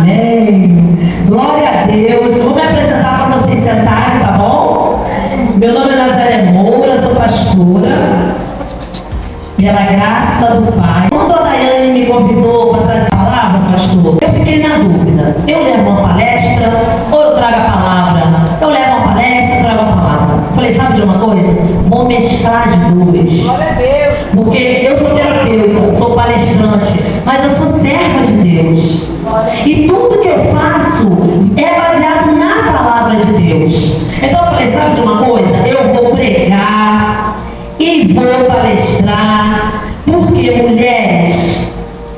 Amém. Glória a Deus. Eu vou me apresentar para vocês sentarem, tá bom? Meu nome é Nazaré Moura, sou pastora. Pela graça do Pai. Quando a Daiane me convidou para trazer a palavra, pastor, eu fiquei na dúvida. Eu levo uma palestra ou eu trago a palavra? Eu levo uma palestra, trago a palavra. Falei, sabe de uma coisa? Vou mesclar as duas. Glória a Deus. Porque eu sou terapeuta, sou palestrante, mas eu sou serva de Deus. E tudo que eu faço é baseado na palavra de Deus. Então eu falei, sabe de uma coisa? Eu vou pregar e vou palestrar, porque mulheres,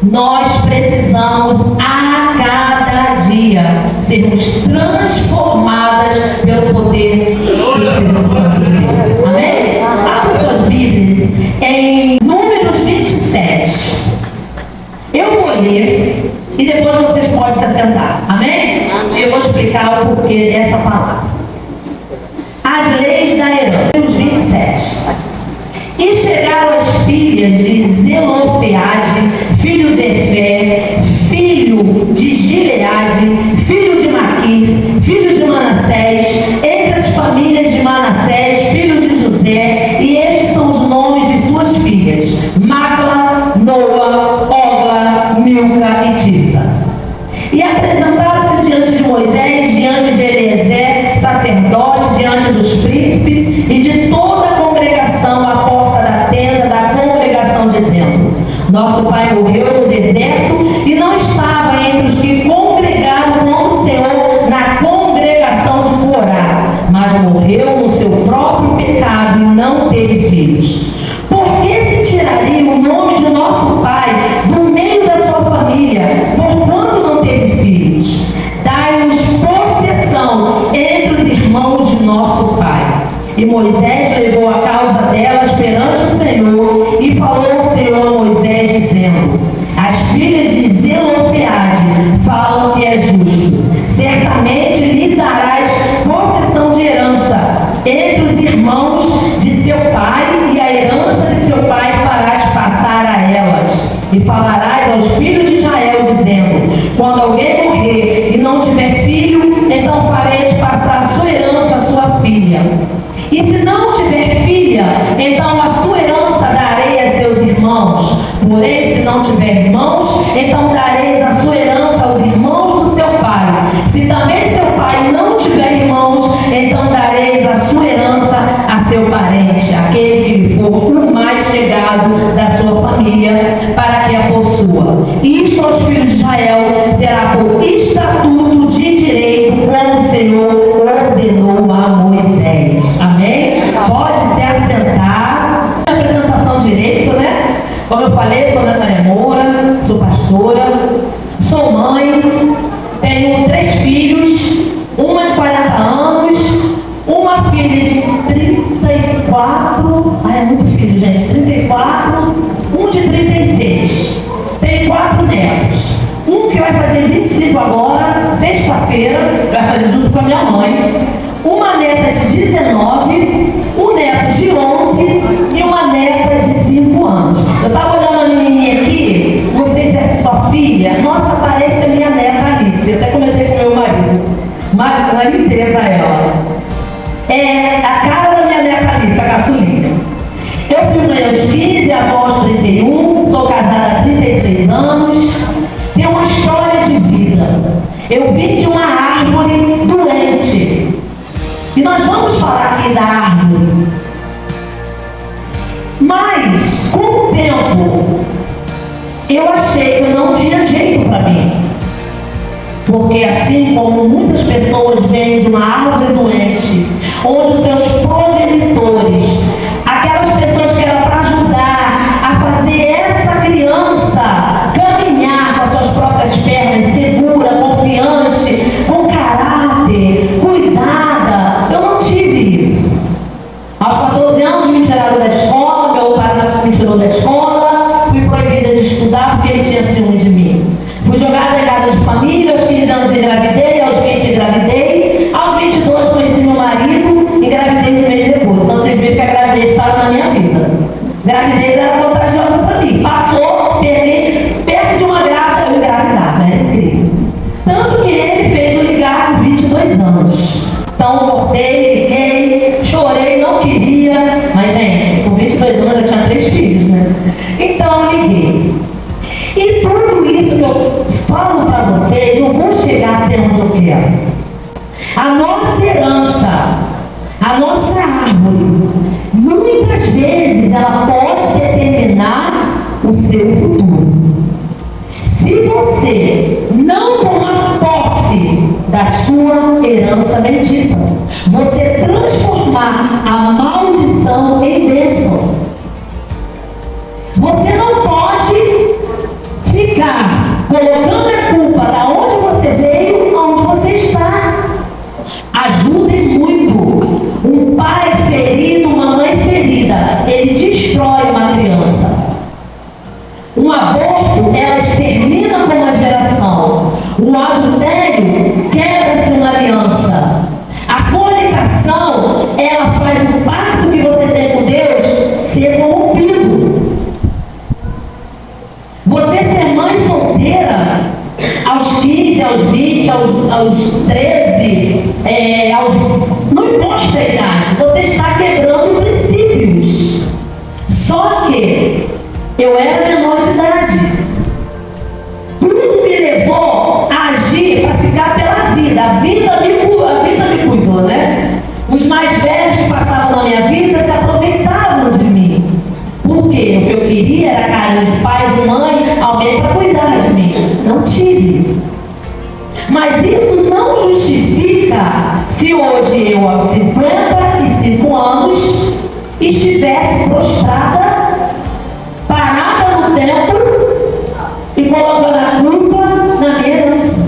nós precisamos a cada dia sermos transformadas pelo poder do Espírito Santo de Deus. Amém? Abra suas Bíblias em Números 27. Eu vou ler e depois vocês podem se assentar. Amém? Eu vou explicar o porquê dessa palavra. As leis da herança. Números 27. E chegaram as filhas de Zelofeade, filho de Efé, filho de Gileade, filho de Maquir, filho de Manassés, entre as famílias de Manassés, filho de José, e estes são os nomes de suas filhas: Macla, Noa, Ogla, Milca e Tisa. E apresentaram-se diante de Moisés, diante de Eliezer, sacerdote, diante dos príncipes e de toda a congregação à porta da tenda da congregação, dizendo: Nosso pai morreu no deserto e não estava entre os que congregaram contra o Senhor na congregação de Corá, mas morreu no seu próprio pecado e não teve filhos. Por que se tiraria o nome de nosso pai do meio da sua família, porquanto não teve filhos? Dai-nos possessão entre os irmãos de nosso pai. E Moisés levou a causa delas perante o Senhor, e falou o Senhor a Moisés, dizendo: As filhas de Zelofeade falam que é justo. Certamente lhes darás possessão de herança entre os irmãos de seu pai, e a herança de seu pai farás passar a elas. E falarás aos filhos de Israel, dizendo: Quando alguém morrer e não tiver filho, então fareis passar a sua herança à sua filha. E se não tiver filha, então a sua herança darei a seus irmãos. Porém, se não tiver irmãos, então dareis a sua herança aos irmãos do seu pai. Se também seu pai não tiver irmãos, então dareis a sua herança a seu parente, aquele que lhe for o mais chegado da sua família, para que a possua. Isto aos filhos de Israel será por estatuto de direito, como o Senhor ordenou a Moisés. Amém? Pode se assentar. Apresentação direito, né? Como eu falei, sou Nazaré Moura, sou pastora, sou mãe, tenho 3 filhos, uma de 40 anos, uma filha de 34, é muito filho, gente, 34, um de 36, tenho 4 netos, um que vai fazer 25 agora, sexta-feira, vai fazer junto com a minha mãe, uma neta de 19, um neto de 11 e uma neta de 5 anos. Eu estava olhando a menininha aqui, não sei se é sua filha, nossa, parece a minha neta Alice, eu até comentei com meu marido, uma lindeza ela. É a cara da minha neta Alice, a caçulinha. Eu fui mãe aos 15, avó aos 31, sou casada há 33 anos, tenho uma história de vida. Eu vim de uma árvore doente. E nós vamos falar aqui da árvore. Mas, com o tempo, eu achei que eu não tinha jeito para mim. Porque assim como muitas pessoas vêm de uma árvore doente, onde os seus progenitores, aquelas pessoas que eram para ajudar a fazer essa criança caminhar com as suas próprias pernas, segura, confiante, com caráter, cuidada, eu não tive isso. Aos 14 anos me tiraram da escola, meu pai me tirou da escola, fui proibida de estudar porque ele tinha ciúme de mim. Fui jogada em casa de família, aos 15 anos engravidei, aos 20 engravidei, aos 22 conheci meu marido, engravidei de mês depois. Então vocês veem que a gravidez estava na minha vida. Gravidez era contagiosa para mim. Passou, perdi, perto de uma grávida, eu engravidava, era incrível. Tanto Então eu liguei. E tudo isso que eu falo para vocês, eu vou chegar até onde eu quero. A nossa herança, a nossa árvore, muitas vezes ela pode determinar o seu futuro. Se você não tomar posse da sua herança bendita, você transformar a maldição em bênção. Você não pode ficar colocando a culpa da onde você veio, aonde você está. Ajudem muito. Um pai ferido, uma mãe ferida, ele destrói uma criança. Um aborto, ela extermina com uma geração. O adultério quebra-se uma aliança. A fornicação, ela faz o pacto que você tem com Deus ser corrompido. Você ser mãe solteira, aos 15, aos 20, aos 13, não importa a idade, você está quebrando princípios. Só que eu era menor de idade. Tudo me levou a agir para ficar pela vida. A vida me cuidou, né? Os mais velhos que passavam na minha vida se aproveitavam de mim. Por quê? O que eu queria era carinho de pai, de mãe, alguém para cuidar de mim. Não tive. Mas isso não justifica se hoje eu, aos 55 anos, estivesse prostrada, parada no teto e colocando a culpa na minha herança.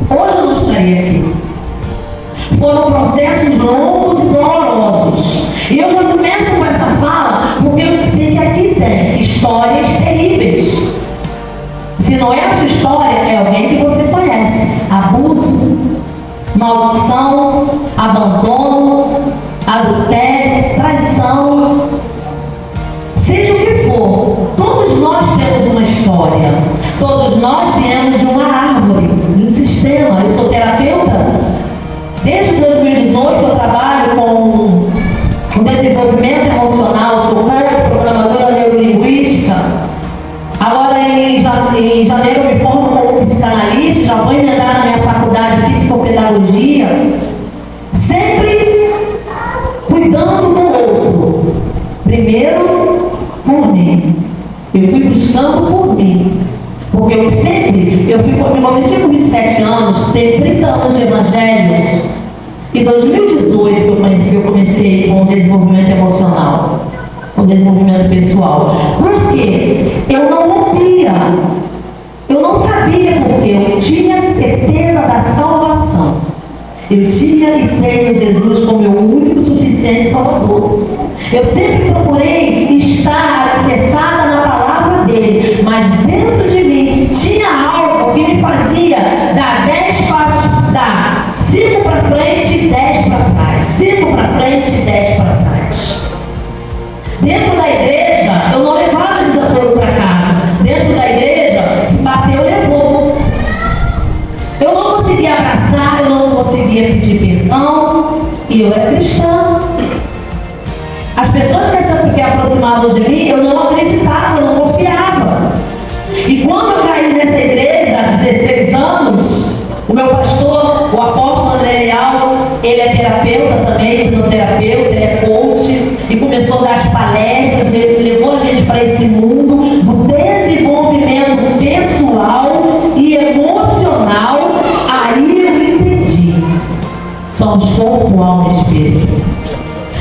Hoje eu não estaria aqui. Foram processos longos e dolorosos. E eu já começo com essa fala porque eu sei que aqui tem histórias terríveis. Se não é a sua história, é alguém que você conhece. Abuso, maldição, abandono, adultério, traição. Seja o que for, todos nós temos uma história. Todos nós viemos de uma árvore, de um sistema. Eu sou terapeuta. Desde 2018 eu trabalho com o desenvolvimento emocional, sou coach, programadora neurolinguística. Agora em janeiro eu me formo como psicanalista, já vou emendar na minha faculdade de psicopedagogia, sempre cuidando do outro. Primeiro por mim. Eu fui buscando por mim. Porque eu fui converti com 27 anos, tenho 30 anos de evangelho. Em 2018 eu comecei com o desenvolvimento emocional, com o desenvolvimento pessoal. Por quê? Eu não rompia. Eu não sabia porque eu tinha certeza da salvação. Eu tinha e tenho Jesus como meu único e suficiente Salvador. Eu sempre procurei estar alicerçada na palavra dele, mas dentro de mim tinha algo que me fazia dar 10 passos, dar 5 para frente e 10 para trás, 5 para frente e 10 para trás. Dentro da igreja, eu não levava desaforo para casa. Dentro da igreja, bateu, levou. Eu não conseguia abraçar, eu não conseguia pedir perdão, e eu era cristã. As pessoas que aproximavam de mim, eu não acreditava, eu não confiava. E quando eu caí nessa igreja, há 16 anos, o meu pastor, o apóstolo André Leal, ele é terapeuta também, hipnoterapeuta, ele é coach, e começou a dar as palestras, levou a gente para esse mundo do desenvolvimento pessoal e emocional. Aí eu entendi. Somos corpo, alma e espírito.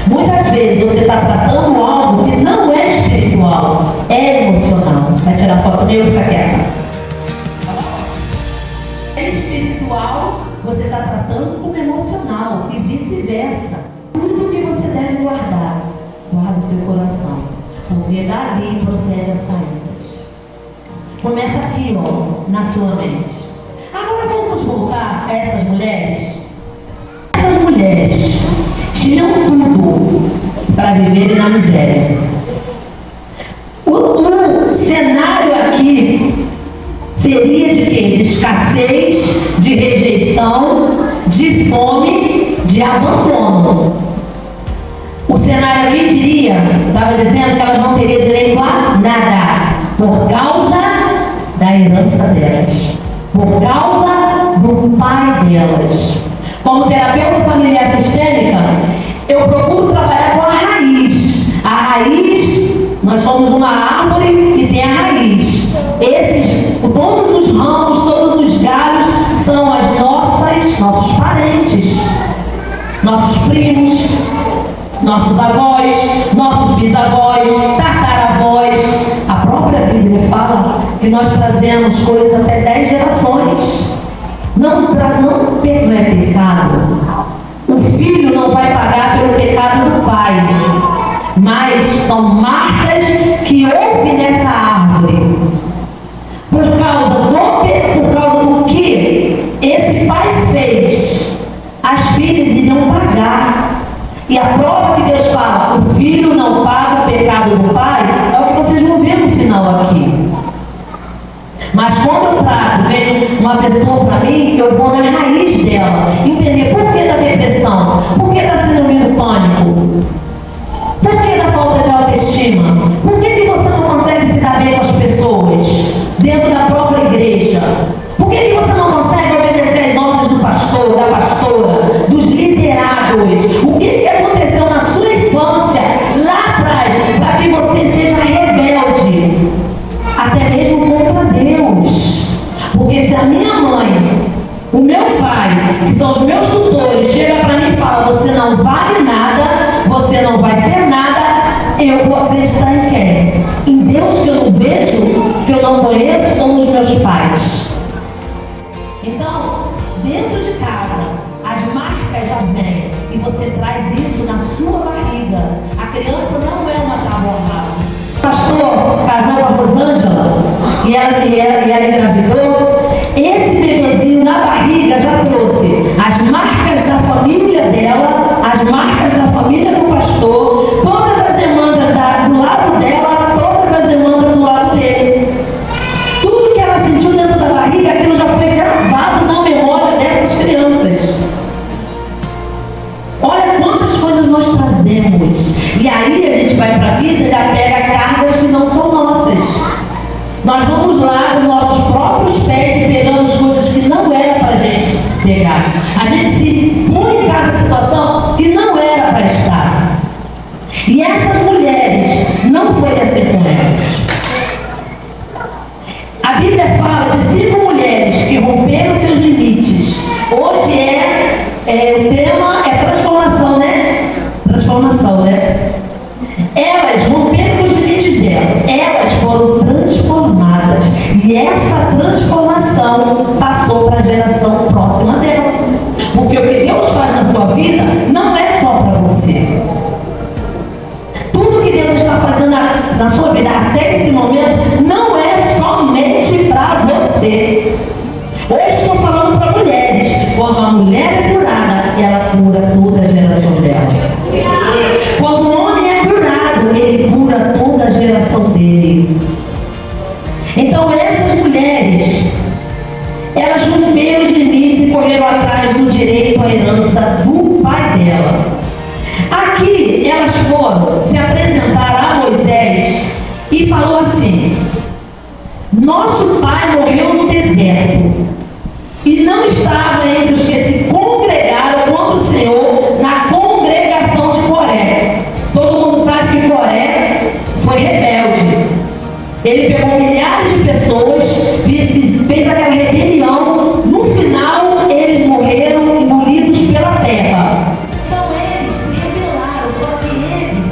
Muitas vezes você está tratando algo que não é espiritual, é emocional. Vai tirar foto dele e ficar quieta. É espiritual, você está tratando como emocional e vice-versa. Tudo que você deve guardar, guarda o seu coração, porque dali procede as saídas. Começa aqui, ó, na sua mente. Agora vamos voltar a essas mulheres. Essas mulheres tinham tudo para viverem na miséria. O cenário aqui seria de quê? De escassez, de rejeição, de fome, de abandono. O cenário aqui diria, estava dizendo que elas não teriam direito a raiz, nós somos uma árvore que tem a raiz. Todos os ramos, todos os galhos são nossos parentes, nossos primos, nossos avós, nossos bisavós, tataravós. A própria Bíblia fala que nós trazemos coisas até 10 gerações. Não é pecado. O filho não vai pagar pelo pecado do pai, mas são marcas que houve nessa árvore. Por causa do que esse pai fez, as filhas iriam pagar. E a prova que Deus fala, o filho não paga o pecado do pai, é o que vocês vão ver no final aqui. Mas quando eu trago, vem uma pessoa para mim, eu vou na raiz dela, entender por que da depressão, por que da síndrome do pânico, por que da falta de autoestima, por que você não consegue se dar bem com as pessoas, dentro da própria igreja, por que você não consegue obedecer às ordens do pastor, da pastora, dos liderados, o que aconteceu na sua infância, lá atrás, para que você seja rebelde, até mesmo contra Deus. Porque se a minha mãe, o meu pai, que são os meus tutores, chega para mim e fala, você não vale nada, você não vai ser nada, eu vou acreditar em quem? Em Deus que eu não vejo, que eu não conheço, ou nos meus pais? Então, dentro de casa, as marcas já vêm e você traz isso na sua barriga. A criança não é uma tábua rasa. O pastor casou com a Rosângela e ela engravidou. Esse bebezinho na barriga já trouxe as marcas da família dela, as marcas da família do pastor, todas as demandas do lado dela, todas as demandas do lado dele. Tudo que ela sentiu dentro da barriga, aquilo já foi gravado na memória dessas crianças. Olha quantas coisas nós trazemos. E aí a gente vai para a vida e já pega cargas que não são nossas. Nós vamos lá com nossos próprios pés e pegamos coisas que não era para a gente pegar. A gente se põe em cada situação que não era para estar. E essas mulheres, não foi assim com elas. A Bíblia fala de 5 mulheres que romperam seus limites. Hoje o tema é transformação, né? Transformação, né? Elas romperam os limites dela. Elas foram transformadas. E essa transformação passou para a geração próxima dela. Porque o que Deus faz na sua vida não é só para você. Tudo que Deus está fazendo na sua vida até esse momento não é somente para você. Hoje estou falando para mulheres. Quando a mulher é curada, ela cura toda a geração dela. Quando o homem é curado, ele cura toda a geração dele. Então essas mulheres, elas romperam os limites e correram atrás do direito à herança do pai dela. Aqui elas foram se apresentar a Moisés e falou assim: nosso pai morreu no deserto e não estava entre os que se congregaram contra o Senhor na congregação de Coré. Todo mundo sabe que Coré foi rebelde. Ele pegou milhares de pessoas, fez aquela rebelião. No final, eles morreram engolidos pela terra. Então eles se rebelaram, só que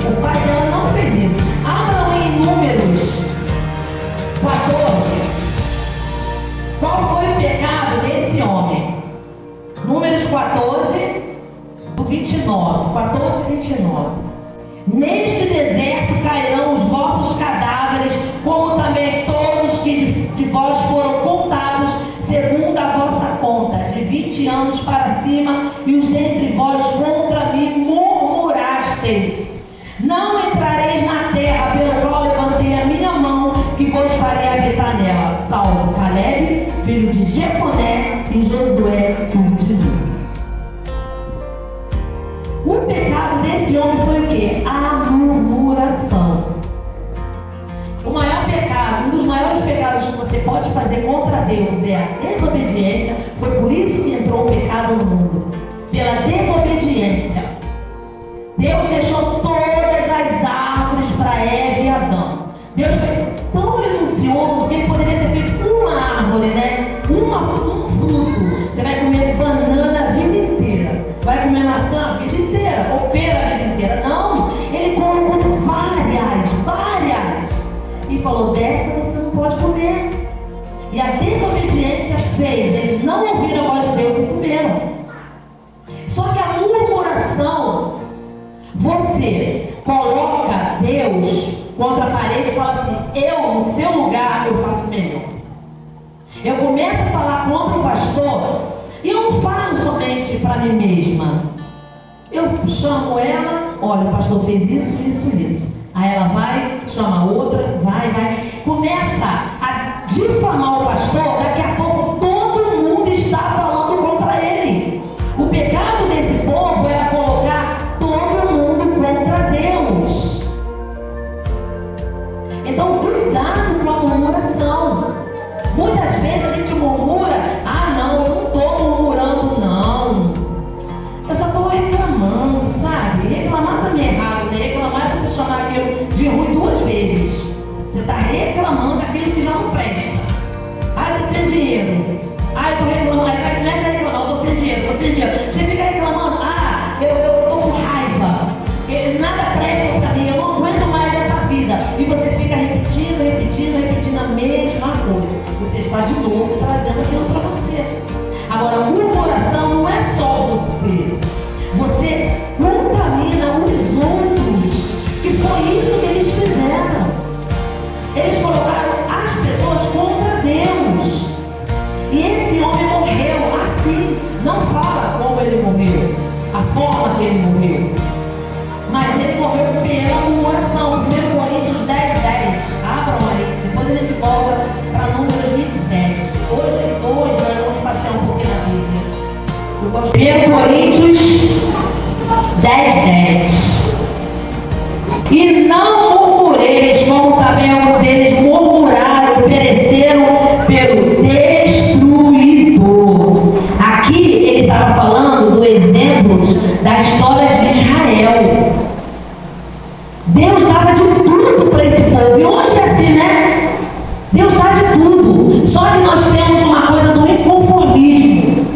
o pai dela não fez isso. Abram em Números 14. Qual foi o pecado desse homem? Números 14, 29. 14, 29. Neste deserto cairão os vossos cadáveres, como também todos que de vós foram contados, segundo a vossa conta, de 20 anos para cima, e os dentre vós contra mim murmurastes. Não entrareis na terra pelo qual levantei a minha mão, que vos farei habitar nela, salvo Caleb, filho de Jefoné, e Josué, filho de Nun. O pecado desse homem foi o quê? A murmuração. O maior pecado, um dos maiores pecados que você pode fazer contra Deus é a desobediência. Foi por isso que entrou o pecado no mundo. Pela desobediência. Deus deixou todas as árvores para Deus foi tão minucioso que ele poderia ter feito uma árvore, né? Um fruto. Você vai comer banana a vida inteira. Vai comer maçã a vida inteira. Ou pera a vida inteira. Não. Ele colocou várias. E falou, dessa você não pode comer. E a desobediência fez. Eles não ouviram a voz de Deus e comeram. Só que a murmuração, você coloca Deus contra a parede e fala assim, eu no seu lugar eu faço melhor. Eu começo a falar contra o pastor e eu não falo somente para mim mesma. Eu chamo ela, olha, o pastor fez isso. Aí ela vai, chama a outra, vai. Começa a difamar o pastor, daqui a pouco todo mundo está falando contra ele. O pecado desse povo era colocar todo mundo contra Deus. Então, cuidado com a murmuração. Muitas vezes a gente murmura, não, eu não estou murmurando, não. Eu só estou reclamando, sabe? Reclamar também é errado, né? Reclamar é você chamar aquilo de ruim duas vezes. Você está reclamando aquilo que já não presta. Estou sem dinheiro. Estou reclamando. Aí começa a reclamar, estou sem dinheiro. Você fica reclamando, eu estou com raiva. Nada presta para mim, eu não aguento mais essa vida. E você fica repetindo a mesma coisa. Você está de novo trazendo aquilo para você. Agora, a murmuração não é só você. Você contamina os outros. Que foi isso que eles fizeram. Eles colocaram as pessoas contra Deus. E esse homem morreu assim. Não fala como ele morreu, a forma que ele morreu. Mas ele morreu pela murmuração. 1 Coríntios 10:10. Abram aí. Depois a gente volta para Números 27. Hoje nós vamos passear um pouquinho na Bíblia. 1 Coríntios 10:10. E não murmureis, como também alguns deles murmuraram e pereceram pelo destruidor. Aqui ele estava falando do exemplo da história de Israel. Deus dava de tudo para esse povo. E hoje é assim, né? Deus dá de tudo. Só que nós temos uma coisa do inconformismo.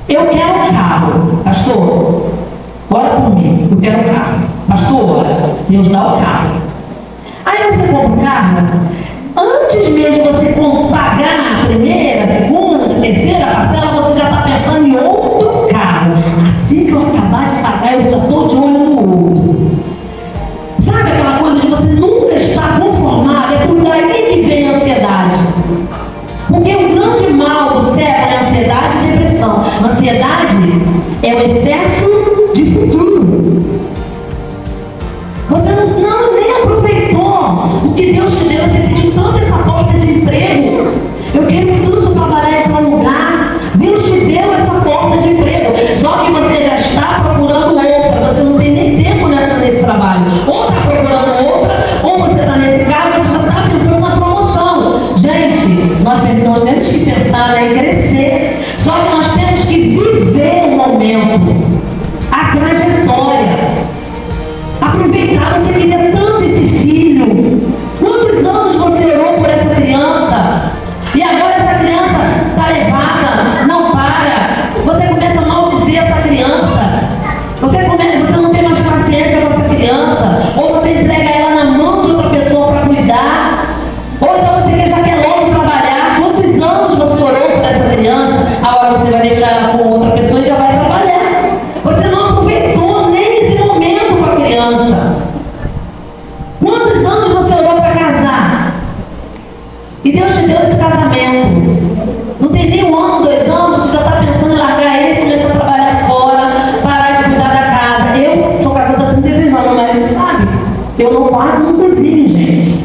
Eu quero um carro. Pastor, ora por mim. Eu quero um carro. Pastor, Deus dá o carro. Aí você compra o carro. Antes mesmo de você pagar a primeira, a segunda, a terceira parcela, você já está pensando em outro carro. Assim que eu acabar de pagar, eu já estou de olho no outro. Sabe aquela coisa de você nunca estar conformado? É por daí que vem a ansiedade. Porque o grande mal do século é a ansiedade e depressão. Ansiedade é o excesso de futuro. Você nem aproveitou o que Deus te deu. Você pediu tanto essa porta de emprego. Eu quero tanto trabalhar em tal lugar. Deus te deu essa porta de emprego. Só que você já está procurando outra. Você não tem nem tempo nesse trabalho. Ou está procurando outra, ou você está nesse carro, você já está pensando na promoção. Gente, nós temos que pensar em crescer. Só que nós temos que viver o momento, a trajetória. Aproveitar, você queria tanto esse filho. Quantos anos você orou por essa criança? E agora essa criança está levada, não para. Você começa a maldizer essa criança. Você não tem mais paciência com essa criança. Ou você entrega ela na mão de outra pessoa para cuidar. Ou então você já quer logo trabalhar. Quantos anos você orou por essa criança? Agora você vai deixar ela com outra pessoa e já vai trabalhar. Você não aproveitou nem esse momento com a criança. Quantos anos você orou para casar? E Deus te deu esse casamento. Não tem nem 1 ano, 2 anos, você já está pensando em largar ele e começar a trabalhar fora, parar de cuidar da casa. Eu estou casada há 33 anos, meu marido sabe. Eu quase não cozinho, gente.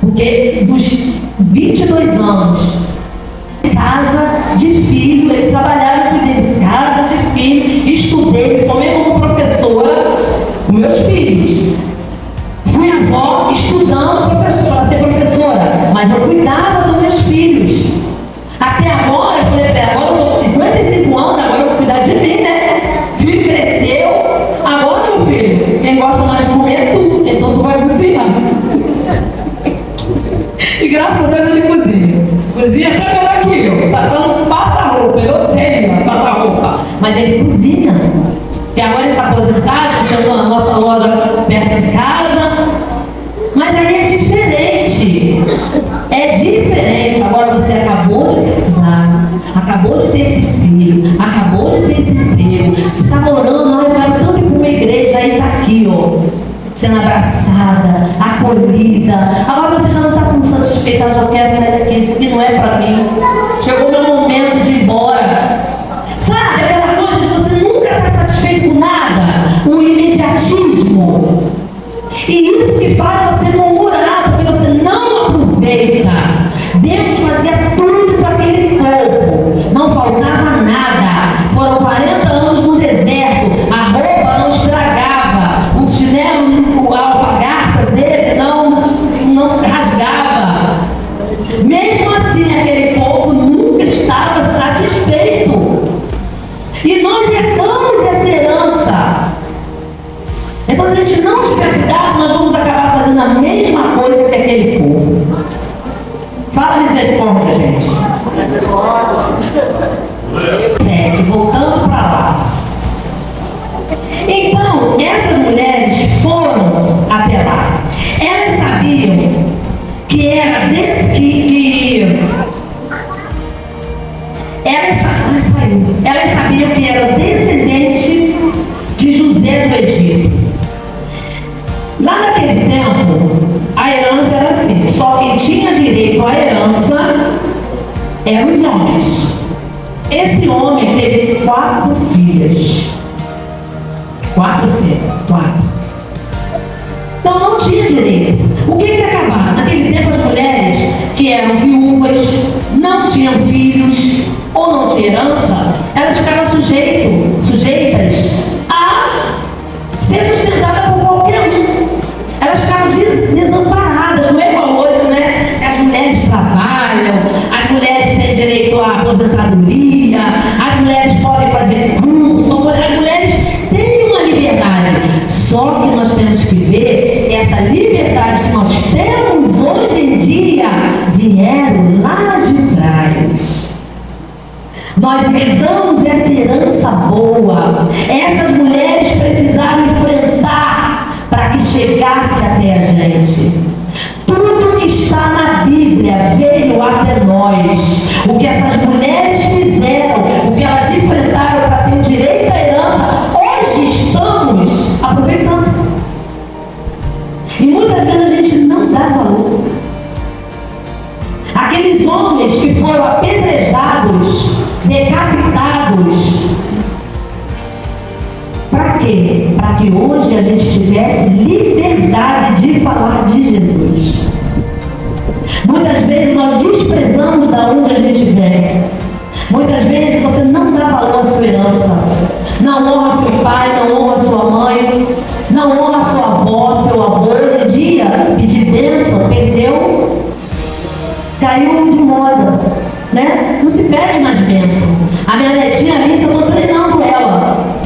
Porque dos 22 anos, casa de filho, ele trabalhava e cuidei de casa de filho, estudei, me formei como professora com meus filhos. Fui avó estudando para ser professora, mas eu cuidava dos meus filhos. Até agora, eu falei para ela, agora eu estou com 55 anos, agora eu vou cuidar de mim, né? Filho cresceu, agora meu filho, quem gosta mais de comer é tu, então tu vai cozinhar. Cozinha até melhor que eu. Só não passa roupa, ele odeia passar roupa. Mas ele cozinha. E agora ele está aposentado, a gente tem a nossa loja perto de casa. Mas aí é diferente. É diferente. Agora você acabou de casar, acabou de ter esse filho, acabou de ter esse emprego. Você está orando, eu quero tanto ir para uma igreja, aí está aqui, ó, sendo abraçada, acolhida. Agora você já não está tão satisfeita, eu já quero sair daqui, isso aqui não é para mim. Chegou meu momento de ir embora. Sabe, aquela coisa de você nunca estar satisfeito com nada, um imediatismo. E isso que faz você murmurar, porque você não aproveita. Deus fazia tudo para aquele povo, não faltava nada. Foram 40 anos no deserto, a roupa não estragava, o chinelo, a alpargatas dele não rasgava. Mesmo assim, aquele povo nunca estava satisfeito. E nós herdamos essa herança. Então, se a gente não tiver cuidado, nós vamos acabar fazendo a mesma coisa que aquele povo. Fala misericórdia, gente. 7, voltando para lá. Então, essas mulheres foram até lá. Elas sabiam que era desse Elas sabiam que era descendente de José do Egito. Lá naquele tempo, a herança era assim: só quem tinha direito à herança eram os homens. Esse homem teve 4 filhas. 4. Então não tinha direito. O que acabava? Naquele tempo as mulheres que eram viúvas, não tinham filhos ou não tinham herança, elas ficaram sujeitas a ser sustentadas por qualquer um. Elas ficavam desamparadas, não é igual hoje, né? As mulheres trabalham, as mulheres têm direito à aposentadoria, as mulheres podem fazer curso, as mulheres têm uma liberdade. Só que nós temos que ver essa liberdade que nós temos hoje em dia vieram lá de trás. Nós herdamos essa herança boa. Essas mulheres precisaram enfrentar para que chegasse até a gente. Tudo que está na Bíblia veio até nós. O que essas mulheres fizeram, o que elas enfrentaram para ter o direito à herança, hoje estamos aproveitando. E muitas vezes a gente não dá valor. Aqueles homens que foram apedrejados, decapitados, para quê? Para que hoje a gente tivesse liberdade de falar de Jesus. Muitas vezes nós desprezamos da onde a gente vem. Muitas vezes você não dá valor à sua herança. Não honra seu pai, não honra sua mãe, não honra sua avó, seu avô. Hoje em dia, pedir bênção, caiu de moda, né? Não se pede mais bênção. A minha netinha Alice, eu estou treinando ela.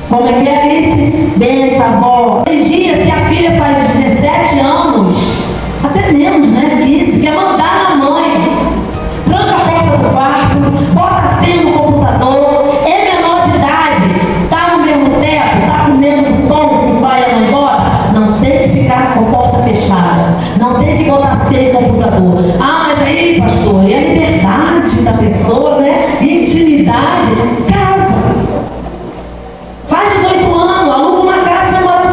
Como é que é, Alice? Benção, avó. Hoje em dia, se a filha faz 17 anos, até menos, né? Isso, quer mandar na mãe. Tranca a porta do quarto, bota a senha no computador, é menor de idade, tá no mesmo teto, tá comendo pão que o pai e a mãe bota, não tem que ficar com a porta fechada, não tem que botar senha no computador. Ah, mas aí, pastor, é a liberdade da pessoa, né? Intimidade, casa. Faz 18 anos, aluga uma casa e vai morar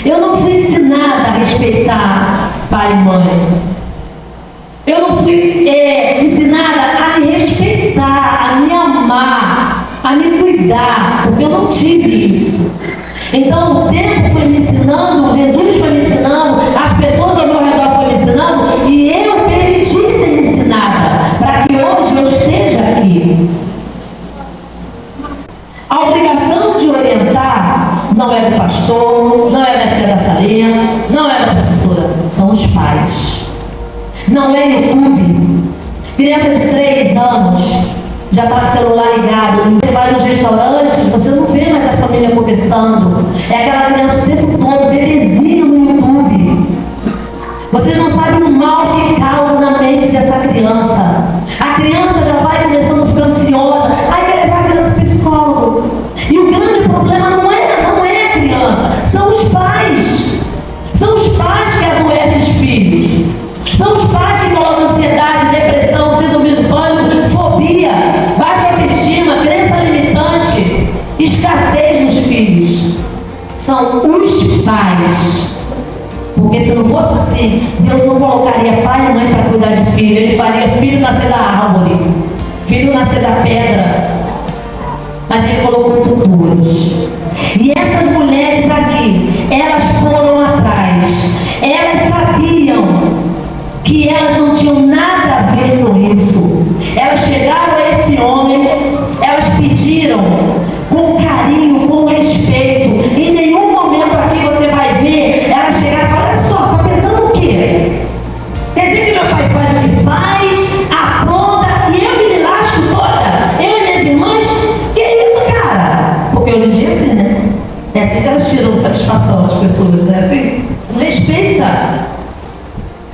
Eu não fui ensinada a respeitar pai e mãe. Eu não fui ensinada a me respeitar, a me amar, a me cuidar, porque eu não tive isso. Então o tempo foi me ensinando, Jesus foi me ensinando, as pessoas ao meu redor foram me ensinando, e eu permiti ser ensinada, para que hoje eu esteja aqui. A obrigação de orientar não é do pastor, não é da tia da salinha, não é da professora, são os pais. Não é YouTube. Criança de 3 anos já está com o celular ligado. Você vai nos restaurantes, você não vê mais a família conversando. É aquela criança o tempo todo, bebezinho no YouTube. Vocês não sabem o mal que causa na mente dessa criança. A criança já vai começando a ficar ansiosa. Aí quer levar a criança para o psicólogo. E o grande problema não é a criança, são os pais. São os pais que adoecem os filhos. São os pais que colocam ansiedade, depressão, síndrome do pânico, fobia, baixa autoestima, crença limitante, escassez nos filhos. São os pais. Porque se não fosse assim, Deus não colocaria pai e mãe para cuidar de filho. Ele faria filho nascer da árvore, filho nascer da pedra. Mas Ele colocou tuturas. E essas mulheres aqui, elas foram atrás. Elas sabiam que elas não tinham nada a ver com isso. Elas chegaram a esse homem, elas pediram com carinho, com respeito. Em nenhum momento aqui você vai ver elas chegaram e falaram: olha só, está pensando o quê? Quer dizer que meu pai faz o que faz, apronta, e eu que me lasco toda? Eu e minhas irmãs? Que isso, cara? Porque hoje em dia é assim, né? É assim que elas tiram satisfação das pessoas, né? Assim, não respeita.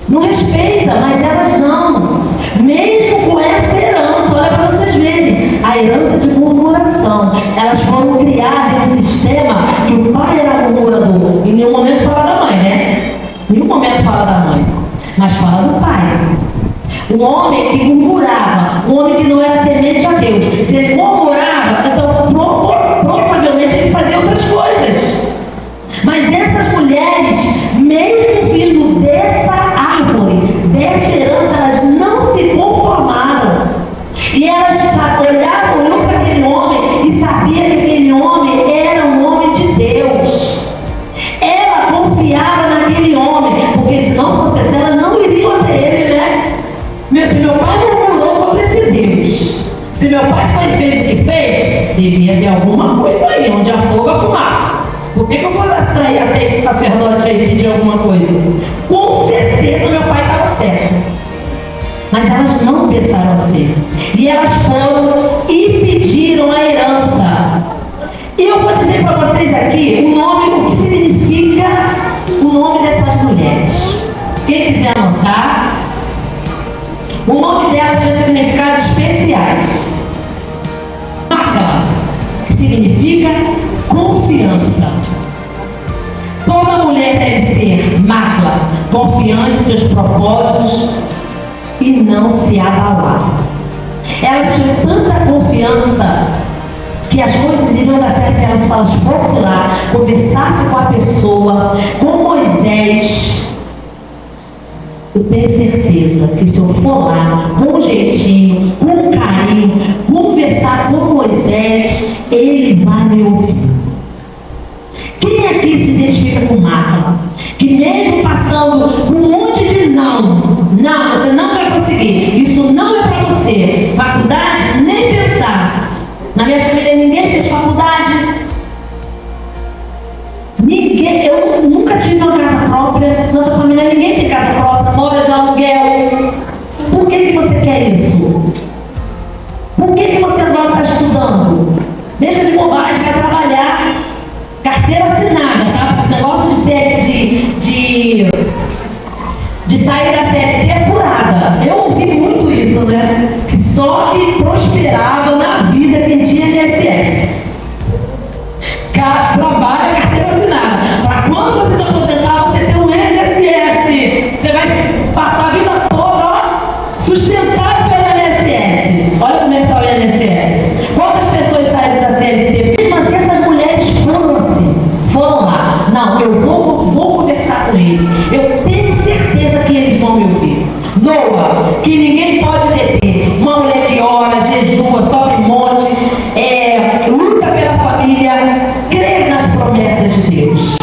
Não respeita, mas elas não. Mesmo com essa herança, olha para vocês verem, a herança de murmuração. Elas foram criadas em um sistema que o pai era murmurador. Em nenhum momento fala da mãe, né? Em nenhum momento fala da mãe, mas fala do pai. Um homem que murmurava, um homem que não era temente a Deus. Se ele murmurava, então provavelmente ele fazia outras coisas. Mas essas mulheres, mesmo vindo dessa árvore, dessa herança, elas não se conformaram. E elas olhou para aquele homem e sabia que aquele homem era um homem de Deus. Ela confiava naquele homem, porque se não fosse assim, elas não iriam até ele, né? Se meu pai murmurou contra esse Deus, se meu pai fez o que fez, devia ter alguma coisa aí, onde há fogo, há fumaça. Por que eu vou atrair até esse sacerdote aí e pedir alguma coisa? Com certeza meu pai estava certo. Mas elas não pensaram assim. E elas foram e pediram a herança. E eu vou dizer para vocês aqui o que significa o nome dessas mulheres. Quem quiser anotar, o nome delas tem significados especiais. Macla, que significa confiança. Toda mulher deve ser macla, confiante em seus propósitos e não se abalar. Elas tinham tanta confiança que as coisas iriam dar certo, que elas fossem lá, conversassem com a pessoa, com Moisés. Eu tenho certeza que se eu for lá, com um jeitinho, com carinho, conversar com Moisés, ele vai me ouvir. Quem aqui se identifica com Macla? Que mesmo passando por um monte de não, você não vai conseguir, isso não é para você, faculdade, nem pensar. Na minha família ninguém fez faculdade, eu nunca tive uma casa própria, nossa família ninguém tem casa própria, mora de aluguel. Por que você quer isso? Por que você agora está estudando? Deixa de bobagem, quer trabalhar. Carteira assinada, tá? Esse negócio de sair da CLT é furada. Eu ouvi muito isso, né? Que só que prosperava na vida quem tinha INSS. Trabalha carteira assinada. Para quando você se aposentar, você tem um INSS. Você vai passar a vida toda, ó, sustentado pelo INSS. Olha como é que está o INSS. Quantas pessoas saíram da CLT? Mesmo assim, essas mulheres foram lá. Não, eu vou conversar com ele. Eu tenho certeza que eles vão me ouvir. Noa, que ninguém pode deter. Uma mulher que ora, jejua, sobe um monte, luta pela família, crê nas promessas de Deus.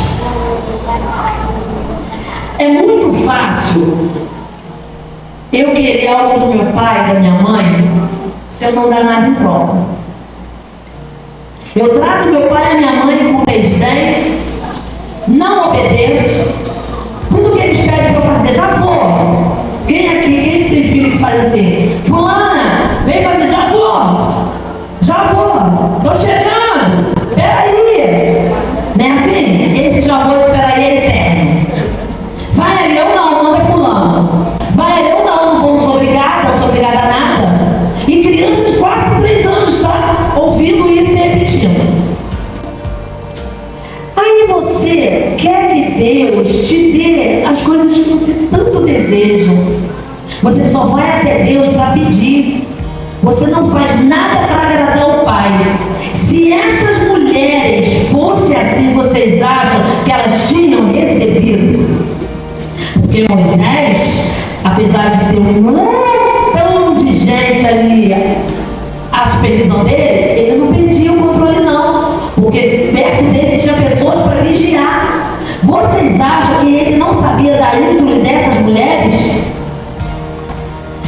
É muito fácil eu querer algo do meu pai, da minha mãe, se eu não dar nada em troca. Eu trato meu pai e minha mãe com desdém, não obedeço. Tudo que eles pedem para eu fazer, já vou. Quem aqui, quem tem filho que faz assim? Fulana, vem fazer, já vou. Estou chegando, peraí. Não é assim? Esse já vou, peraí, é eterno. Vai ali, eu não, manda fulano. Vai ali, eu não sou obrigada a nada. E criança de 4, 3 anos está ouvindo isso e repetindo. Aí você quer que Deus te dê as coisas que você tanto deseja. Você só vai até Deus para pedir. Você não faz nada para agradar o Pai. Se essas mulheres fossem assim, vocês acham que elas tinham recebido? Porque Moisés, apesar de ter um montão de gente ali, a supervisão dele, ele não perdia o controle não, porque perto dele tinha pessoas para vigiar. Vocês acham que ele não sabia da índole dessas mulheres?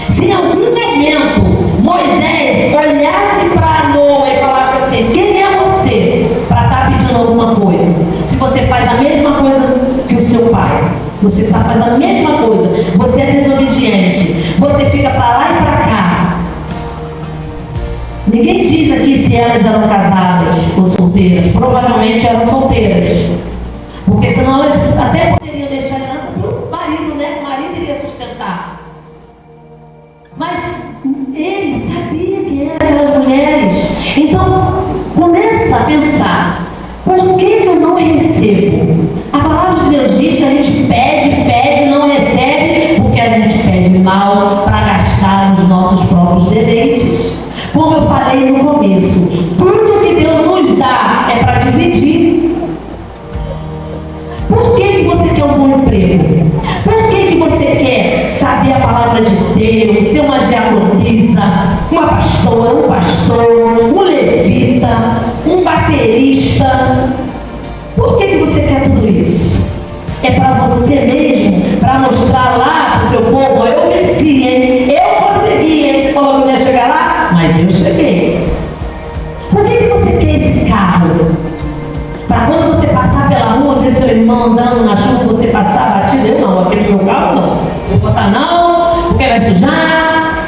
Se em algum momento Moisés olhasse para Noa e falasse assim: quem é você para estar pedindo alguma coisa? Se você faz a mesma coisa que o seu pai, você faz a mesma coisa, você é desobediente, você fica para lá e para cá. Ninguém diz aqui se elas eram casadas ou solteiras. Provavelmente eram solteiras, porque senão elas até poderiam deixar a herança para o marido, né? O marido iria sustentar. Mas ele sabia que eram aquelas mulheres. Então começa a pensar: por que eu não recebo? A palavra de Deus diz que a gente pede, não recebe, porque a gente pede mal para gastar nos nossos próprios deleites. Como eu falei no começo, tudo que Deus nos dá é para dividir. Por que você quer um bom emprego? Por que você quer saber a palavra de Deus, ser uma diaconisa, uma pastora, um pastor, um levita, um baterista? Por que você quer tudo isso? É para você mesmo? Para mostrar lá para o seu povo: eu venci, hein? Eu consegui, hein? Você falou que não ia chegar lá? Mas eu cheguei. Por que você quer esse carro? Para quando você passar pela rua, ver seu irmão andando na chuva, você passar batido? Eu não, aquele meu carro não. Vou botar não, porque vai sujar.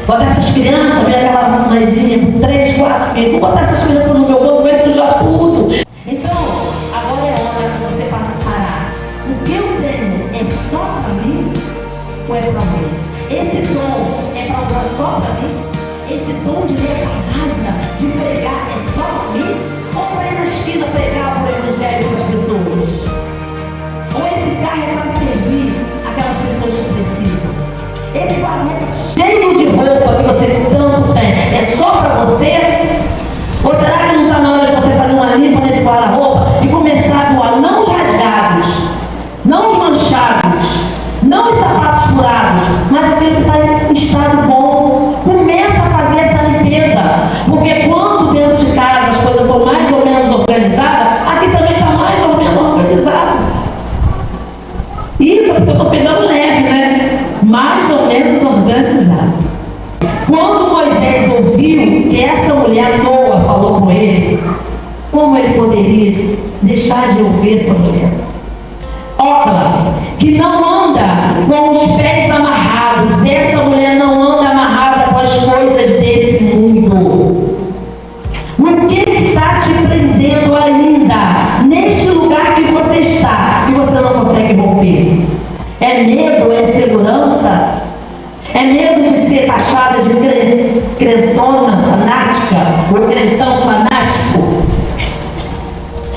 Botar essas crianças, ver aquela mãezinha com 3, 4 filhos. Vou botar essas crianças no meu bolso, vai sujar tudo. Então, agora é hora que você parar. O que eu tenho é só para mim ou é para alguém? Esse dom é para usar só para mim? Esse dom de ler a palavra, de pregar, é só para mim? Ou para ir na esquina pregar o evangelho para as pessoas? Ou esse carro é para servir aquelas pessoas que precisam? Esse planeta cheio de roupa que você tanto tem, é só para você? Ou será que não está na hora de você fazer uma limpa nesse guarda-roupa e começar a doar não os rasgados, não os manchados, não os sapatos furados, mas aquele que está em estado bom? Começa a fazer essa limpeza, porque quando dentro de casa as coisas estão mais ou menos organizadas, aqui também está mais ou menos organizado. Isso é porque eu estou pegando leve, né? Mais ou menos organizado. Quando Moisés ouviu que essa mulher Noa falou com ele, como ele poderia deixar de ouvir essa mulher? Orla, que não anda com os pés amarrados. Essa mulher não anda amarrada com as coisas desse mundo. O que está te prendendo ainda neste lugar que você está, que você não consegue romper? É medo? É segurança? É medo de ser taxada de crentona fanática ou crentão fanático?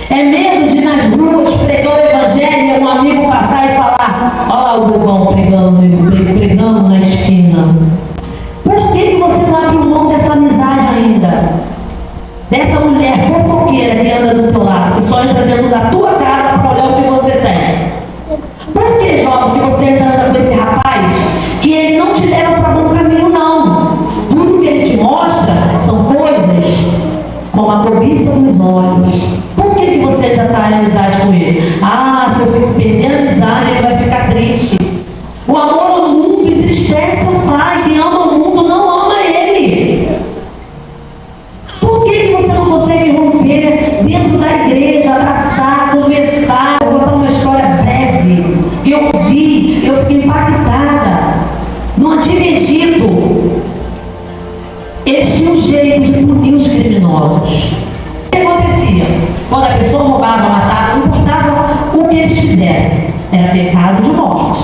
É medo de nas ruas pregar o evangelho e um amigo passar e falar: olha lá o bobão pregando na esquina. Por que você não abre mão dessa amizade ainda? Dessa mulher fofoqueira que anda do teu lado, que só entra dentro da tua casa para olhar era pecado de morte.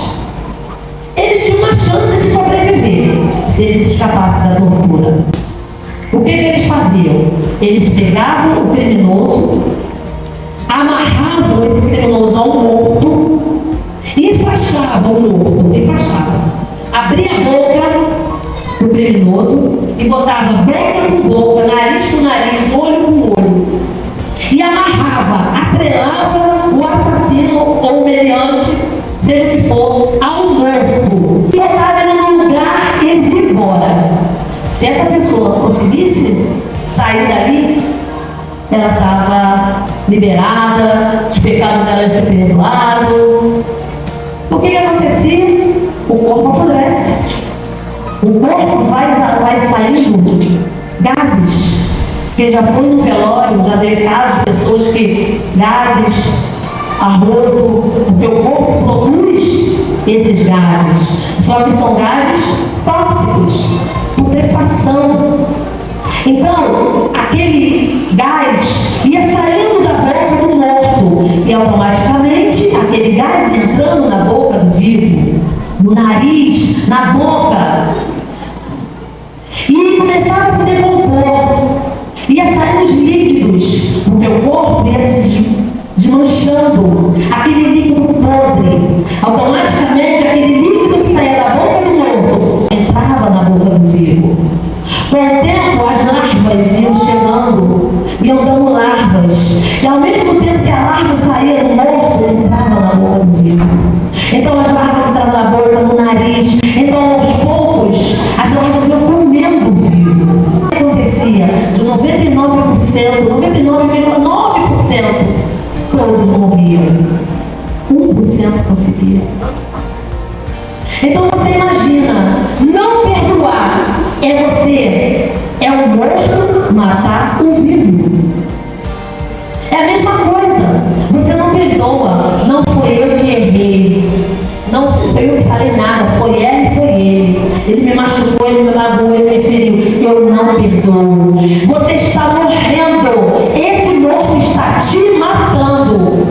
Eles tinham uma chance de sobreviver se eles escapassem da tortura. O que eles faziam? Eles pegavam o criminoso, amarravam esse criminoso a um morto e enfaixavam o morto, abria a boca do criminoso e botava boca com boca, nariz com nariz, olho com olho, e amarrava, atrelava o assassino ou o meliante, seja o que for, ao morto, e botava ele no lugar e eles iam embora. Se essa pessoa conseguisse sair dali, ela estava liberada, os pecados dela iam ser perdoados. O que acontecia? O corpo apodrece. O corpo vai saindo gases. Porque já foi no velório, já teve casos de pessoas que gases, arroto, porque o corpo produz esses gases. Só que são gases tóxicos, putrefação. Então, aquele gás ia saindo da boca do morto e automaticamente aquele gás entrando na boca do vivo, no nariz, na boca, e começava a se decompor, ia saindo os líquidos, porque o corpo ia se desmanchando, aquele líquido podre, automaticamente aquele líquido que saía da boca do morto entrava na boca do vivo. Com o tempo, as larvas iam chegando, iam dando larvas, e ao mesmo tempo que a larva saía do morto, entrava na boca do vivo. Então as larvas entravam na boca, no nariz, então aos poucos as larvas iam comendo o vivo. O que acontecia? De 99%, 99,9% todos morriam, 1% conseguia. Então você imagina, não perdoar é o morto matar o vivo. É a mesma coisa, você não perdoa, não foi eu que errei, não foi eu que falei nada, foi ela e foi ele me machucou, ele me magoou, ele me feriu, eu não perdoo. Você está morrendo, esse morto está te matando.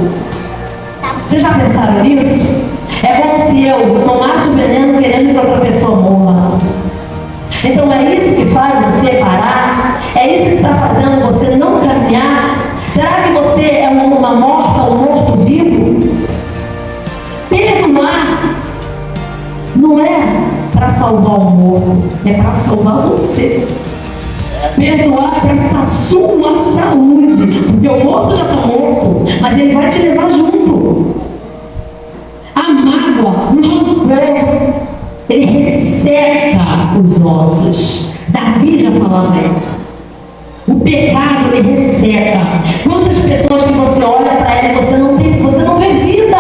Vocês já pensaram nisso? É como se eu tomasse o veneno querendo que outra pessoa morra. Então é isso que faz você parar? É isso que está fazendo você não caminhar? Será que você é uma morta ou um morto vivo? Perdoar não é para salvar o morto, é para salvar você. Perdoar é para essa sua saúde, porque o morto já está morto, mas ele vai te levar junto. A mágoa, o rancor, ele resseca os ossos. Davi já falava isso. O pecado, ele resseca. Quantas pessoas que você olha para ele, você não vê vida.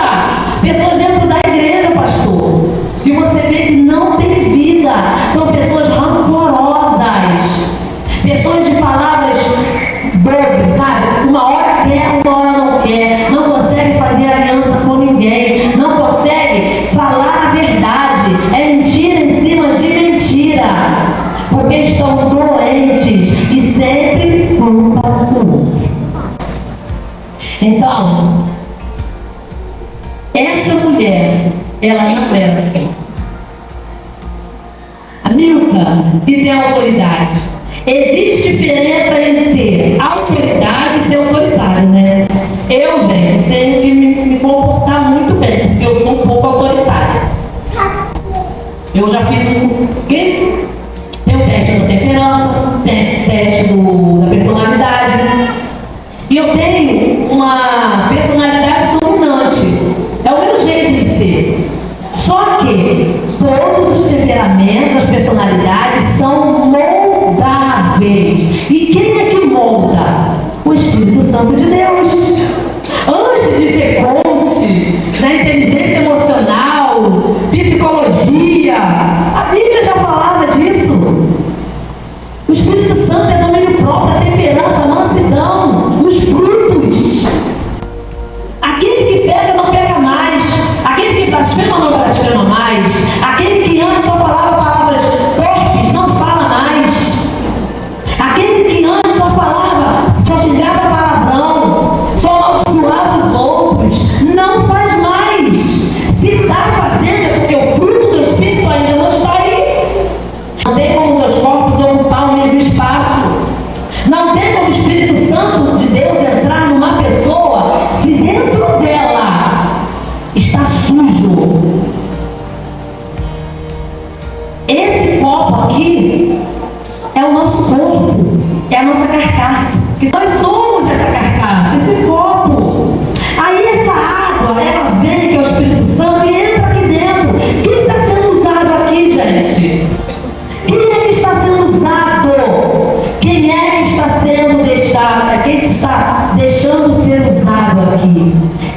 Pessoas dentro da igreja, pastor, que você vê que não tem vida. São pessoas rancorosas. Pessoas de palavras dobras, sabe? Uma hora quer, uma hora não quer. Não consegue fazer aliança com ninguém. Não consegue falar a verdade. É mentira em cima de mentira. Porque estão doentes e sempre culpam o outro. Então, essa mulher, ela não era assim. A Milka, que tem autoridade. Existe diferença entre autoridade e ser autoritário, né? Eu, gente, tenho que me comportar muito bem, porque eu sou um pouco autoritária. Eu já fiz tem o teste da temperança, tem o teste da personalidade. E eu tenho uma personalidade dominante. É o meu jeito de ser. Só que todos os temperamentos, as personalidades são moldáveis. E quem é que molda? O Espírito Santo de Deus. Antes de ter coach, na inteligência emocional, psicologia, a Bíblia já falava disso. O Espírito Santo é domínio próprio, a temperança, a mansidão, os frutos. Aquele que peca não peca mais. Aquele que blasfema não blasfema mais. Aquele que antes só falava palavras torpes não fala mais. Aquele que antes só xingava palavrão, só amaldiçoava os outros, não faz mais.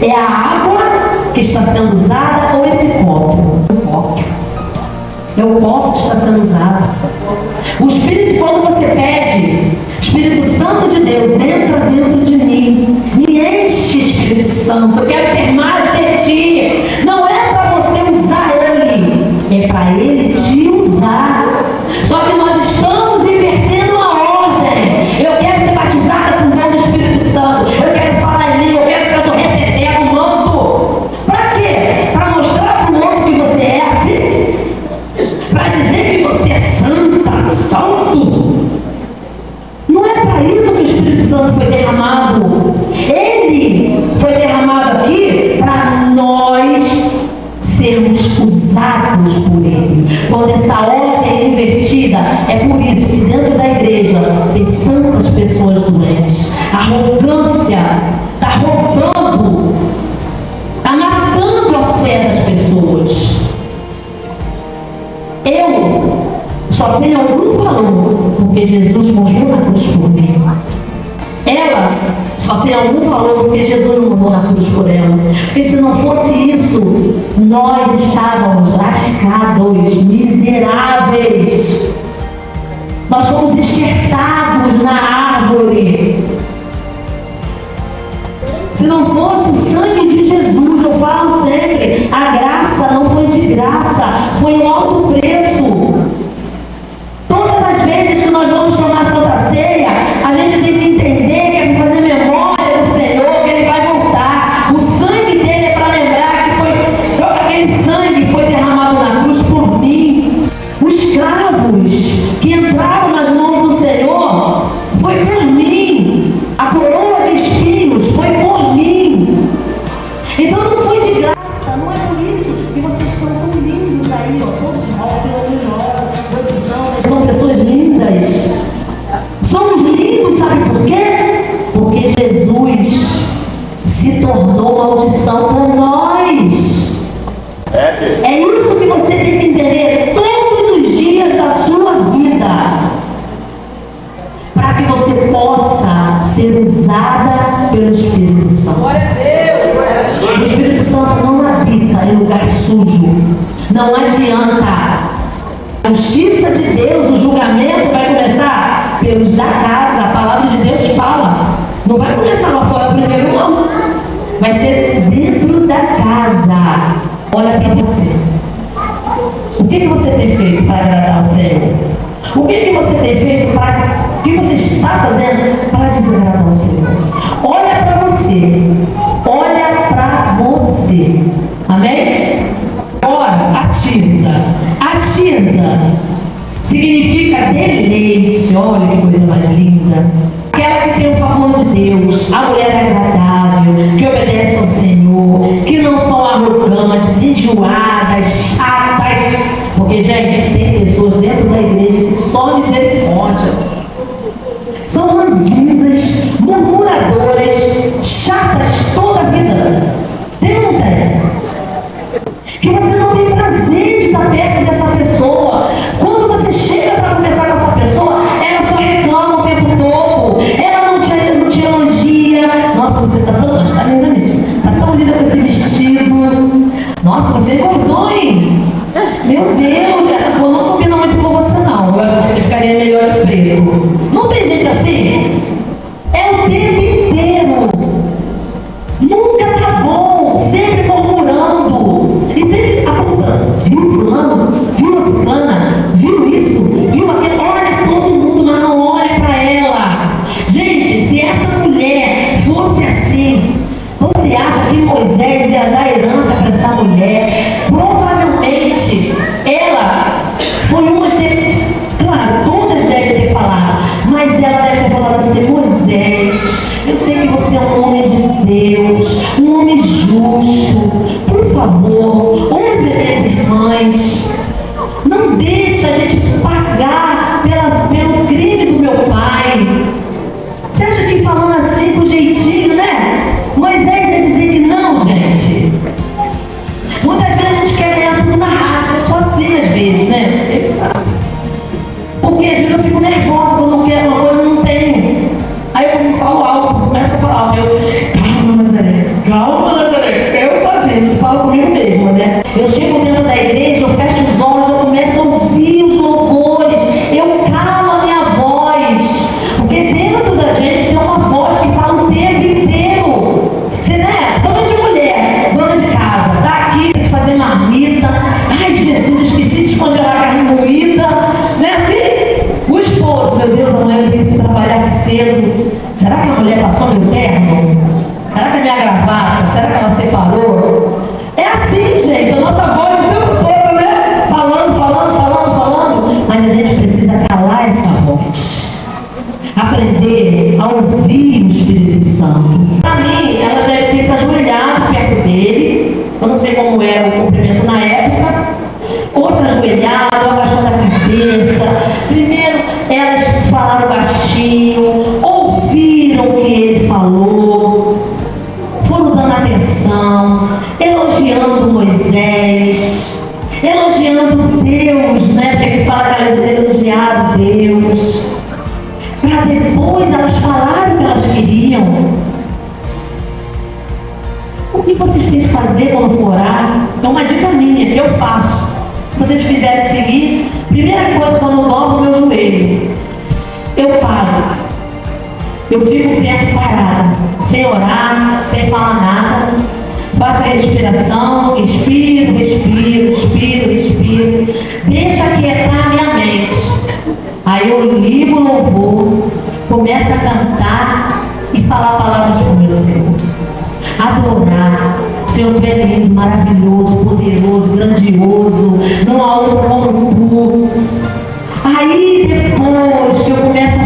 É a água que está sendo usada ou esse copo? O copo. É o copo que está sendo usado. O Espírito, quando você pede, Espírito Santo de Deus, entra dentro de mim. Me enche, Espírito Santo. Eu quero ter mais de ti. Não é para você usar ele, é para ele te usar. Só que nós estamos invertendo a ordem. Eu quero ser batizada com o dom do Espírito Santo. Eu quero falar em língua. Eu quero ser do reteté, do manto. Para quê? Para mostrar para o outro que você é assim? Para dizer que você é santa, santo? Não é para isso que o Espírito Santo foi derramado. Ele foi derramado aqui para nós sermos usados por Ele. Quando essa ordem é invertida, é por isso que dentro da igreja tem tantas pessoas doentes. A arrogância está roubando, está matando a fé das pessoas. Eu só tenho algum valor porque Jesus morreu na cruz por mim. Ela só tem algum valor porque Jesus não morreu na cruz por ela. Porque se não fosse isso, nós estávamos lascados, miseráveis. Nós fomos enxertados na árvore. Se não fosse o sangue de Jesus, eu falo sempre, a graça não foi de graça, foi um alto preço. Todas as vezes que nós vamos tomar a Santa Ceia, a gente tem que entender que é para fazer memória do Senhor, que Ele vai voltar. O sangue dele é para lembrar que aquele sangue foi derramado na cruz por mim. Os cravos que entraram nas mãos do Senhor foi por mim. A coroa de espinhos foi por mim. Então não foi de graça, não é por isso que vocês estão tão lindos aí, ó, todos outros não, são pessoas lindas. Somos lindos, sabe por quê? Porque Jesus se tornou maldição por nós. É isso que você tem que entender todos os dias da sua vida, para que você possa ser usada pelo Espírito Santo. Glória a Deus. O Espírito Santo não habita em lugar sujo. Não adianta. A justiça de Deus, o julgamento vai começar pelos da casa. A palavra de Deus fala. Não vai começar lá fora primeiro, não. Vai ser dentro da casa. Olha para você. O que você tem feito para agradar ao Senhor? O que você tem feito para... O que você está fazendo para desagradar ao Senhor? Olha para você. Olha para você. Amém? Ora, atiza. Atiza significa deleite. Olha que coisa mais linda. Aquela que tem o favor de Deus, a mulher agradável, que obedece ao Senhor, que não são arrogantes, enjoadas, chatas. Porque, gente, tem pessoas dentro da igreja que só misericórdia. São ranzinzas, murmuradoras, chatas toda a vida. Tem ou não tem? Que você não tem prazer de estar perto dessa pessoa. Quando você chega para conversar com essa pessoa, ela só reclama o tempo todo. Ela não te elogia. Nossa, você está tão... Está linda mesmo. Está tão linda com esse vestido. Nossa, você engordou, hein? Meu Deus, essa cor não combina muito com você, não. Eu acho que você ficaria melhor de preto. Não tem gente assim? É o tempo inteiro. Nunca tá bom. Sempre murmurando. E sempre apontando. Viu fulano? Viu a ciclana? Viu isso? Viu aquilo? Olha todo mundo, mas não olha para ela. Gente, se essa mulher fosse assim, você acha que Moisés ia dar herança para essa mulher? Provavelmente ela foi uma de... Claro, todas devem ter falado, mas ela deve ter falado assim: Moisés, eu sei que você é um homem de Deus, um homem justo. Por favor, ouve minhas irmãs. Não deixa a gente pagar pelo crime do meu pai. Você acha que falando assim com jeitinho, né? Moisés ia dizer que não, gente. Muitas vezes a gente quer ganhar tudo na raça. Eu sou assim às vezes, né? Ele sabe. Porque às vezes eu fico nervosa quando eu quero uma coisa e não tenho. Aí eu falo alto, começo a falar alto. Calma, Nazaré. Calma, Nazaré. Eu chego dentro da igreja, eu fecho os olhos, eu começo a ouvir os louvores, eu calo a minha voz, porque dentro da gente tem uma voz que fala o tempo inteiro. Você, né? Somente mulher, dona de casa, tá aqui, tem que fazer marmita. Ai, Jesus, esqueci de descongelar a carne moída. Não é assim? O esposo, meu Deus, amanhã eu tenho que trabalhar cedo. Será que a mulher passou meu terno? Será que a minha gravata? Será que ela separou? É assim, gente, a nossa voz o tempo todo, né? Falando. Mas a gente precisa calar essa voz. Aprender a ouvir o Espírito Santo. Para mim, elas devem ter se ajoelhado perto dele. Eu não sei como era o cumprimento na época. Ou se ajoelhado, ou abaixando a cabeça. Primeiro, elas falaram baixinho, ouviram o que ele falou, foram dando atenção, elogiando Moisés, elogiando Deus, né? Porque ele fala que elas elogiaram Deus, para depois elas falarem o que elas queriam. O que vocês têm que fazer quando for orar? Então, uma dica minha, que eu faço. Se vocês quiserem seguir, primeira coisa, quando eu dobro o meu joelho, eu paro. Eu fico o tempo parado, sem orar, sem falar nada. Faço a respiração, respiro. Deixa aquietar a minha mente. Aí eu ligo o louvor, começo a cantar e falar palavras com o meu Senhor. Adorar. Senhor, tu é lindo, maravilhoso, poderoso, grandioso. Não há outro como tu. Aí depois que eu começo a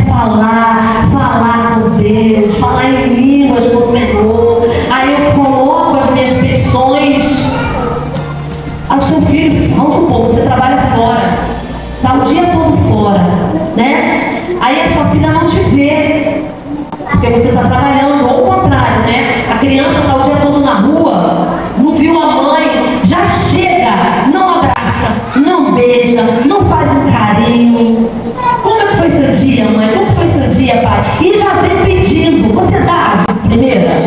falar com Deus, falar em línguas com o Senhor, aí eu coloco as minhas petições ao seu filho. Vamos supor, você trabalha fora, está o dia todo fora, né? Aí a sua filha não te vê, porque você está trabalhando, ou o contrário, né? A criança está o dia todo na rua, não viu a mãe, já chega, não abraça, não beija, não faz um carinho. Como é que foi seu dia, mãe? Como foi seu dia, pai? E já vem pedindo. Você dá de primeira?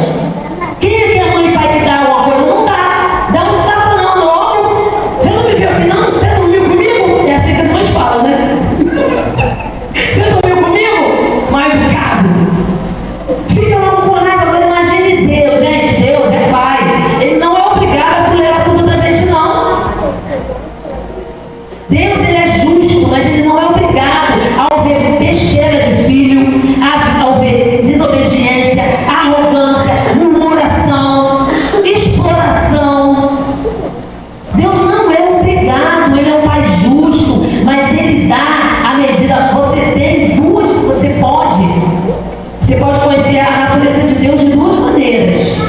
Quem é que é mãe e pai que dá alguma coisa? Não dá. Dá um sapo não, logo. Você não me viu aqui não? Você dormiu comigo? É assim que as mães falam, né? Você dormiu comigo? Mal educado. Fica logo com raiva. Agora imagine Deus, gente. Deus é pai. Ele não é obrigado a tolerar tudo da gente, não. Deus, ele é justo, mas ele não é obrigado a ver besteira de filho, a ver desobediência, arrogância, murmuração, exploração. Deus não é obrigado, ele é um pai justo, mas ele dá a medida. Você tem duas, você pode conhecer a natureza de Deus de duas maneiras.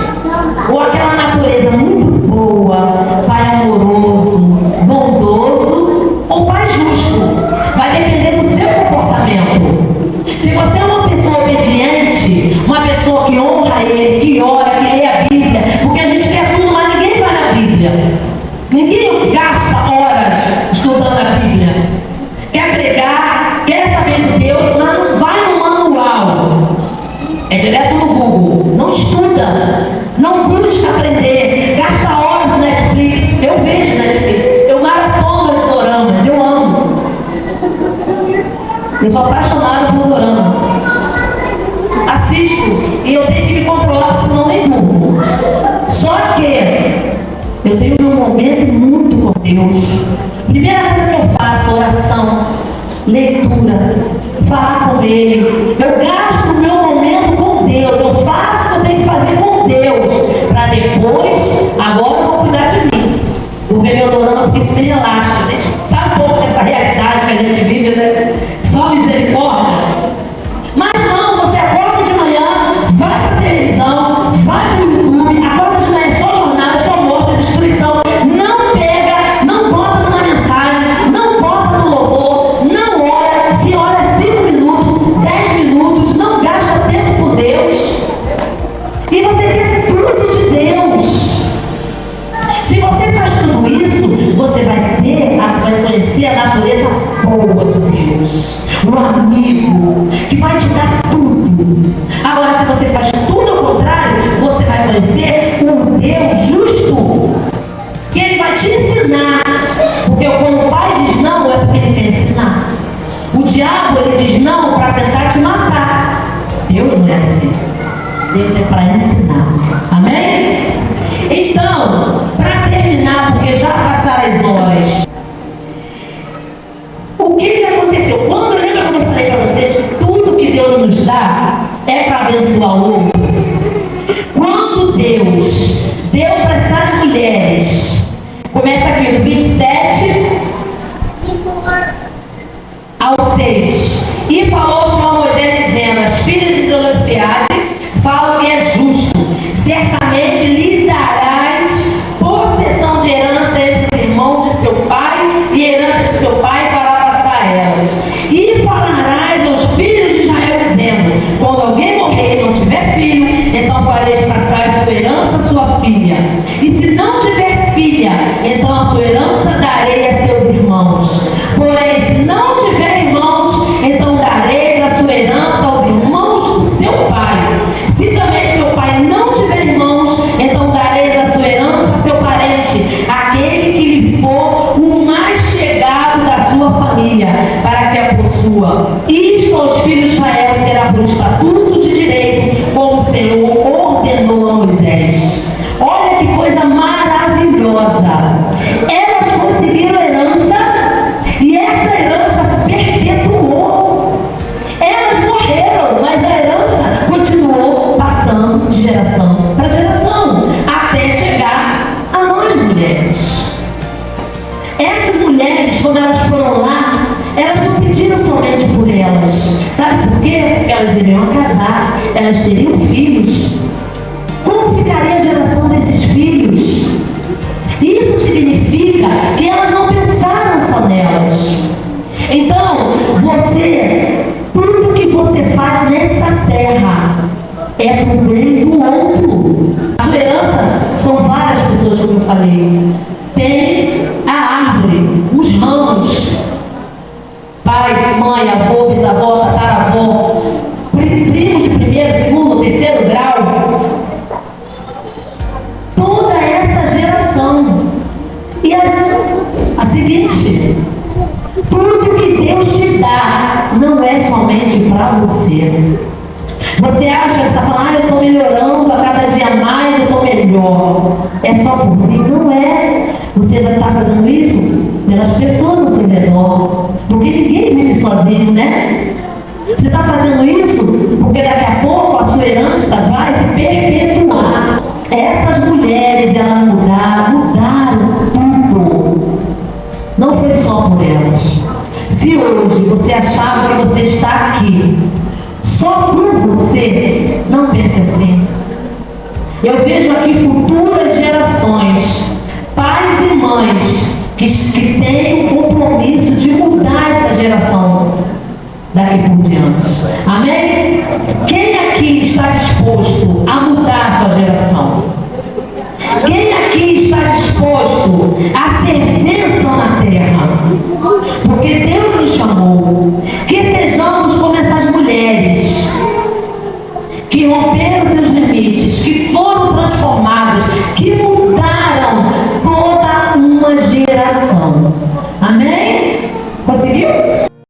Ou aquela natureza muito boa, pai amoroso, bondoso, ou pai justo. Vai depender do seu comportamento. Se você é uma pessoa obediente, uma pessoa que honra ele, que ora, que lê a Bíblia, porque a gente quer tudo, mas ninguém vai na Bíblia. Ninguém gasta horas estudando a Bíblia. Quer pregar, quer saber de Deus, mas não vai no manual. É direto no Google. Não estuda, não busca aprender, gasta horas no Netflix. Eu vejo Netflix, eu maratono de doramas, eu amo. Eu sou apaixonada por dorama. Assisto e eu tenho que me controlar, porque senão nem durmo. Só que eu tenho meu momento muito com Deus. Primeira coisa que eu faço, oração, leitura, falar com Ele. Eu gasto o meu momento com Deus. Eu faço o que eu tenho que fazer com Deus, para depois, agora eu vou cuidar de mim. Vou ver meu dorama, porque isso me relaxa. A gente sabe um pouco dessa realidade que a gente vive, né? Só misericórdia. Mas não, você acorda de manhã, vai para a televisão, vai para o YouTube, acorda de manhã, só jornal, só mostra destruição. Não pega, não bota numa mensagem, não bota no louvor, não ora. Se ora 5 minutos, 10 minutos, não gasta tempo com Deus. E você quer tudo de Deus. Se você faz tudo isso, você vai conhecer a natureza boa de Deus. Um amigo que vai te dar tudo. Agora, se você faz tudo ao contrário, você vai conhecer um Deus justo, que ele vai te te ensinar. Porque quando o pai diz não, é porque ele quer ensinar. O diabo, ele diz não para tentar te matar. Deus não é assim. Deus é para ensinar. Amém? Então, para terminar, porque já passaram as horas, o que aconteceu? Quando, lembra quando eu falei para vocês, tudo que Deus nos dá é para abençoar o outro? Quando Deus deu para essas mulheres, começa aqui no 27 ao 6, e falou o Senhor a Moisés dizendo: as filhas de Zelofeade falam que é justo, certamente lhes darás possessão de herança entre os irmãos de seu pai, e a herança de seu pai fará passar a elas. E falarás aos filhos de Israel dizendo: quando alguém morrer e não tiver filho, então fareis passar a sua herança à sua filha. E se não tiver filha, então a sua herança darei a seus irmãos. Porém, se não tiver irmãos, então dareis a sua herança aos irmãos do seu pai. Se também seu pai não tiver irmãos, então dareis a sua herança a seu parente, aquele que lhe for o mais chegado da sua família, para que a possua. Isto aos filhos de Israel será por estatuto de direito, como o Senhor ordenou a Moisés. Olha que coisa maravilhosa! Elas conseguiram herança e essa herança perpetuou. Elas morreram, mas a herança continuou passando de geração para geração, até chegar a nós mulheres. Essas mulheres, quando elas foram lá, elas não pediram somente por elas. Sabe por quê? Porque elas iriam casar, elas teriam filhos. Como ficaria a geração desses filhos? Isso significa que elas não pensaram só nelas. Então, tudo que você faz nessa terra é pro bem do outro. A sua herança são várias pessoas, como eu falei. Tem a árvore, os ramos, pai, mãe, avô, bisavó, tataravó, primos de primeiro, segundo, terceiro grau. Toda essa geração. E a seguinte: tudo que Deus te dá não é somente para você. Você acha que está falando: eu estou melhorando, a cada dia mais eu estou melhor. É só por mim? Não é. Você vai estar fazendo isso pelas pessoas ao seu redor. Porque ninguém vive sozinho, né? Você está fazendo isso porque daqui a pouco a sua herança vai se perpetuar. Essas mulheres, elas mudaram tudo. Não foi só por elas. Se hoje você achava que você está aqui só por você, não pense assim. Eu vejo aqui futuras gerações, pais e mães, que têm o compromisso de mudar essa geração daqui por diante. Amém? Quem aqui está disposto a mudar a sua geração? Quem aqui está disposto a ser bênção na terra? Porque Deus nos chamou. Que sejamos como essas mulheres que romperam seus limites, que foram transformadas, que mudaram toda uma geração.